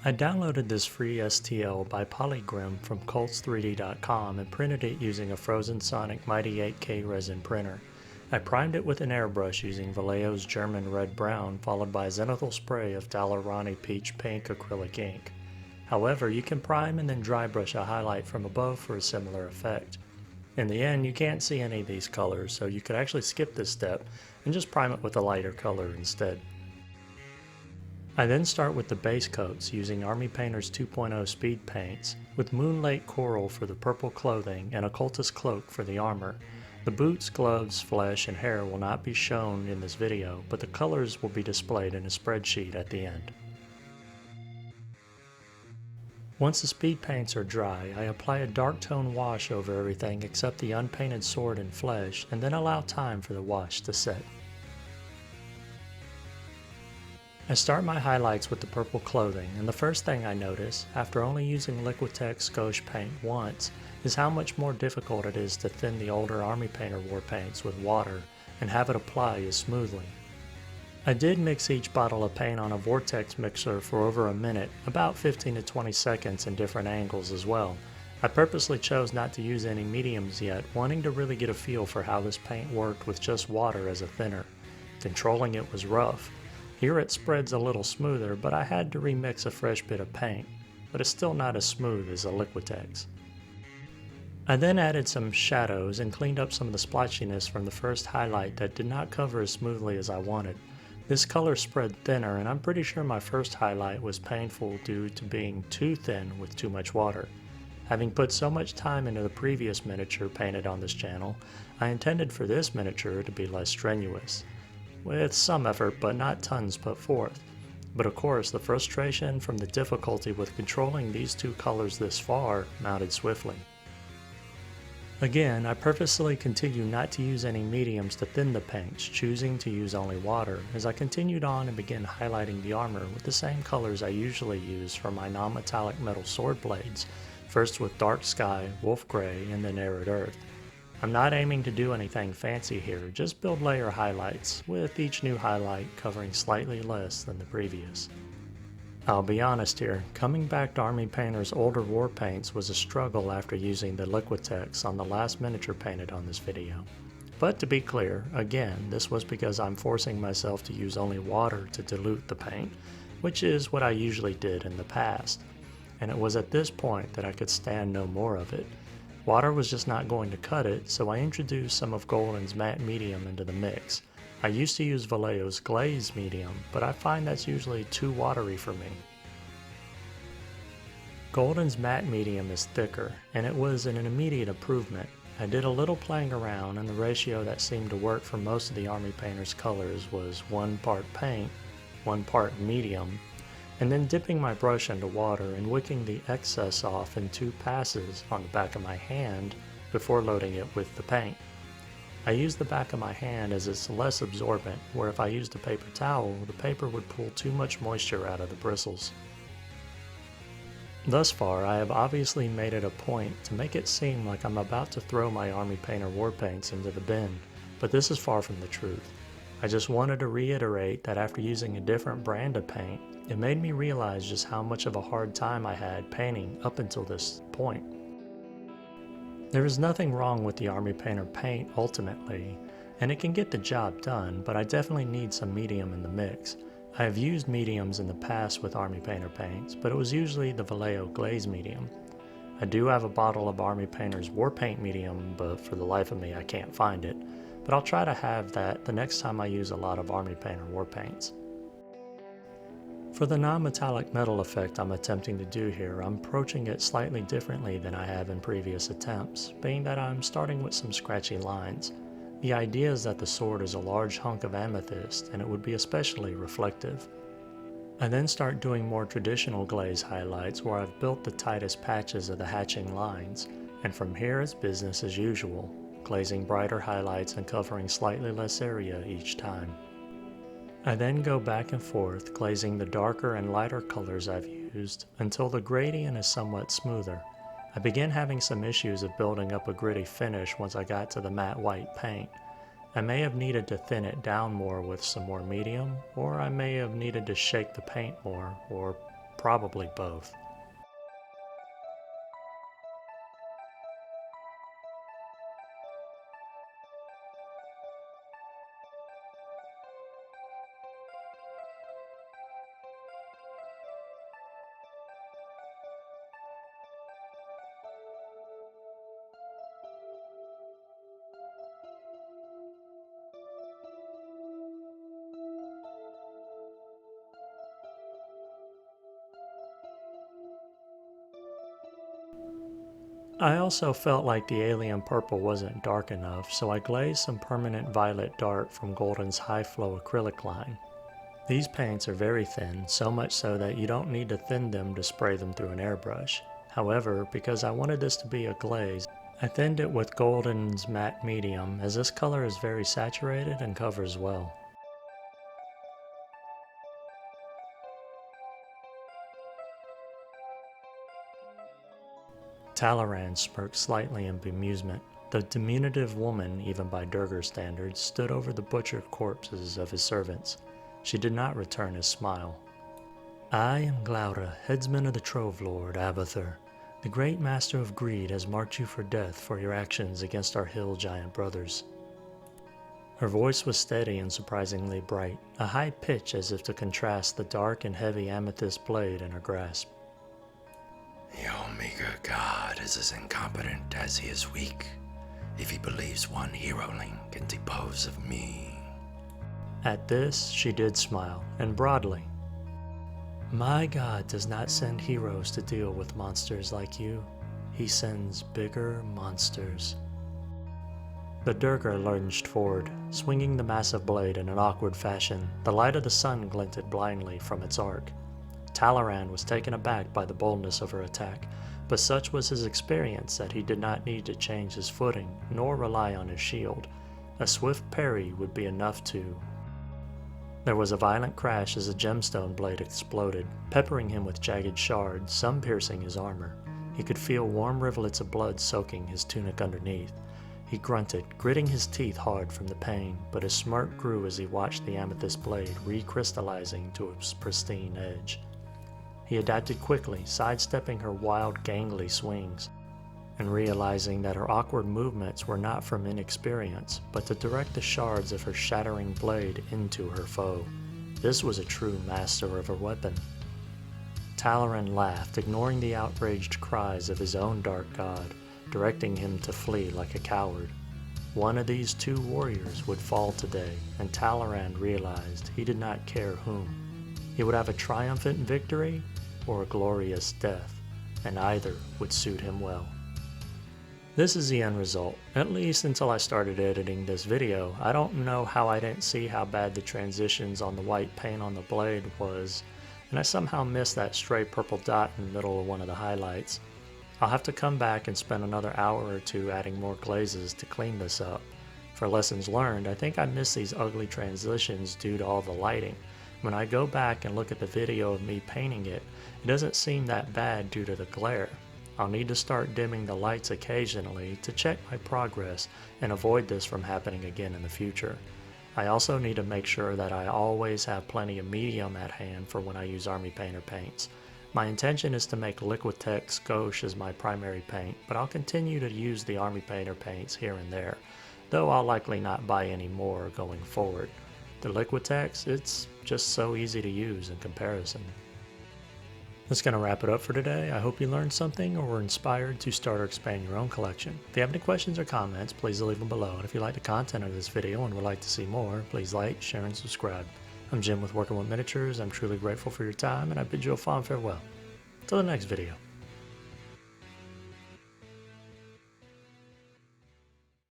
I downloaded this free STL by Polygrim from colts3d.com and printed it using a Frozen Sonic Mighty 8K resin printer. I primed it with an airbrush using Vallejo's German Red Brown, followed by a zenithal spray of Dalerani Peach Pink acrylic ink. However, you can prime and then dry brush a highlight from above for a similar effect. In the end, you can't see any of these colors, so you could actually skip this step and just prime it with a lighter color instead. I then start with the base coats using Army Painter's 2.0 Speed Paints, with Moonlake Coral for the purple clothing and Occultist Cloak for the armor. The boots, gloves, flesh, and hair will not be shown in this video, but the colors will be displayed in a spreadsheet at the end. Once the speed paints are dry, I apply a dark tone wash over everything except the unpainted sword and flesh, and then allow time for the wash to set. I start my highlights with the purple clothing, and the first thing I notice, after only using Liquitex Scotch paint once, is how much more difficult it is to thin the older Army Painter war paints with water and have it apply as smoothly. I did mix each bottle of paint on a vortex mixer for over a minute, about 15 to 20 seconds in different angles as well. I purposely chose not to use any mediums yet, wanting to really get a feel for how this paint worked with just water as a thinner. Controlling it was rough. Here it spreads a little smoother, but I had to remix a fresh bit of paint, but it's still not as smooth as a Liquitex. I then added some shadows and cleaned up some of the splotchiness from the first highlight that did not cover as smoothly as I wanted. This color spread thinner, and I'm pretty sure my first highlight was painful due to being too thin with too much water. Having put so much time into the previous miniature painted on this channel, I intended for this miniature to be less strenuous, with some effort but not tons put forth. But of course, the frustration from the difficulty with controlling these two colors this far mounted swiftly. Again, I purposely continued not to use any mediums to thin the paints, choosing to use only water, as I continued on and began highlighting the armor with the same colors I usually use for my non-metallic metal sword blades, first with Dark Sky, Wolf Grey, and then Arid Earth. I'm not aiming to do anything fancy here, just build layer highlights, with each new highlight covering slightly less than the previous. I'll be honest here, coming back to Army Painter's older war paints was a struggle after using the Liquitex on the last miniature painted on this video. But to be clear, again, this was because I'm forcing myself to use only water to dilute the paint, which is what I usually did in the past. And it was at this point that I could stand no more of it. Water was just not going to cut it, so I introduced some of Golden's matte medium into the mix. I used to use Vallejo's glaze medium, but I find that's usually too watery for me. Golden's matte medium is thicker, and it was an immediate improvement. I did a little playing around, and the ratio that seemed to work for most of the Army Painter's colors was 1 part paint, 1 part medium, and then dipping my brush into water and wicking the excess off in 2 passes on the back of my hand before loading it with the paint. I use the back of my hand as it's less absorbent, where if I used a paper towel, the paper would pull too much moisture out of the bristles. Thus far, I have obviously made it a point to make it seem like I'm about to throw my Army Painter war paints into the bin, but this is far from the truth. I just wanted to reiterate that after using a different brand of paint, it made me realize just how much of a hard time I had painting up until this point. There is nothing wrong with the Army Painter paint ultimately, and it can get the job done, but I definitely need some medium in the mix. I have used mediums in the past with Army Painter paints, but it was usually the Vallejo glaze medium. I do have a bottle of Army Painter's war paint medium, but for the life of me I can't find it, but I'll try to have that the next time I use a lot of Army Painter war paints. For the non-metallic metal effect I'm attempting to do here, I'm approaching it slightly differently than I have in previous attempts, being that I'm starting with some scratchy lines. The idea is that the sword is a large hunk of amethyst, and it would be especially reflective. I then start doing more traditional glaze highlights where I've built the tightest patches of the hatching lines, and from here it's business as usual, glazing brighter highlights and covering slightly less area each time. I then go back and forth, glazing the darker and lighter colors I've used until the gradient is somewhat smoother. I began having some issues of building up a gritty finish once I got to the matte white paint. I may have needed to thin it down more with some more medium, or I may have needed to shake the paint more, or Probably both. I also felt like the alien purple wasn't dark enough, so I glazed some permanent violet dart from Golden's high flow acrylic line. These paints are very thin, so much so that you don't need to thin them to spray them through an airbrush. However, because I wanted this to be a glaze, I thinned it with Golden's matte medium, as this color is very saturated and covers well. Talaran smirked slightly in bemusement. The diminutive woman, even by Duergar standards, stood over the butchered corpses of his servants. She did not return his smile. I am Glaura, headsman of the Trove Lord, Abathur. The great master of greed has marked you for death for your actions against our hill giant brothers. Her voice was steady and surprisingly bright, a high pitch as if to contrast the dark and heavy amethyst blade in her grasp. The Omega God is as incompetent as he is weak, if he believes one heroling can depose of me. At this, she did smile, and broadly. My God does not send heroes to deal with monsters like you. He sends bigger monsters. The Duergar lunged forward, swinging the massive blade in an awkward fashion. The light of the sun glinted blindly from its arc. Talaran was taken aback by the boldness of her attack, but such was his experience that he did not need to change his footing, nor rely on his shield. A swift parry would be enough to... There was a violent crash as a gemstone blade exploded, peppering him with jagged shards, some piercing his armor. He could feel warm rivulets of blood soaking his tunic underneath. He grunted, gritting his teeth hard from the pain, but his smirk grew as he watched the amethyst blade recrystallizing to its pristine edge. He adapted quickly, sidestepping her wild, gangly swings, and realizing that her awkward movements were not from inexperience, but to direct the shards of her shattering blade into her foe. This was a true master of her weapon. Talaran laughed, ignoring the outraged cries of his own dark god, directing him to flee like a coward. One of these two warriors would fall today, and Talaran realized he did not care whom. He would have a triumphant victory or a glorious death, and either would suit him well. This is the end result. At least until I started editing this video, I don't know how I didn't see how bad the transitions on the white paint on the blade was, and I somehow missed that stray purple dot in the middle of one of the highlights. I'll have to come back and spend another hour or two adding more glazes to clean this up. For lessons learned, I think I missed these ugly transitions due to all the lighting. When I go back and look at the video of me painting it, it doesn't seem that bad due to the glare. I'll need to start dimming the lights occasionally to check my progress and avoid this from happening again in the future. I also need to make sure that I always have plenty of medium at hand for when I use Army Painter paints. My intention is to make Liquitex Gauche as my primary paint, but I'll continue to use the Army Painter paints here and there, though I'll likely not buy any more going forward. The Liquitex, it's just so easy to use in comparison. That's going to wrap it up for today. I hope you learned something or were inspired to start or expand your own collection. If you have any questions or comments, please leave them below. And if you like the content of this video and would like to see more, please like, share, and subscribe. I'm Jim with Working with Miniatures. I'm truly grateful for your time, and I bid you a fond farewell. Until the next video.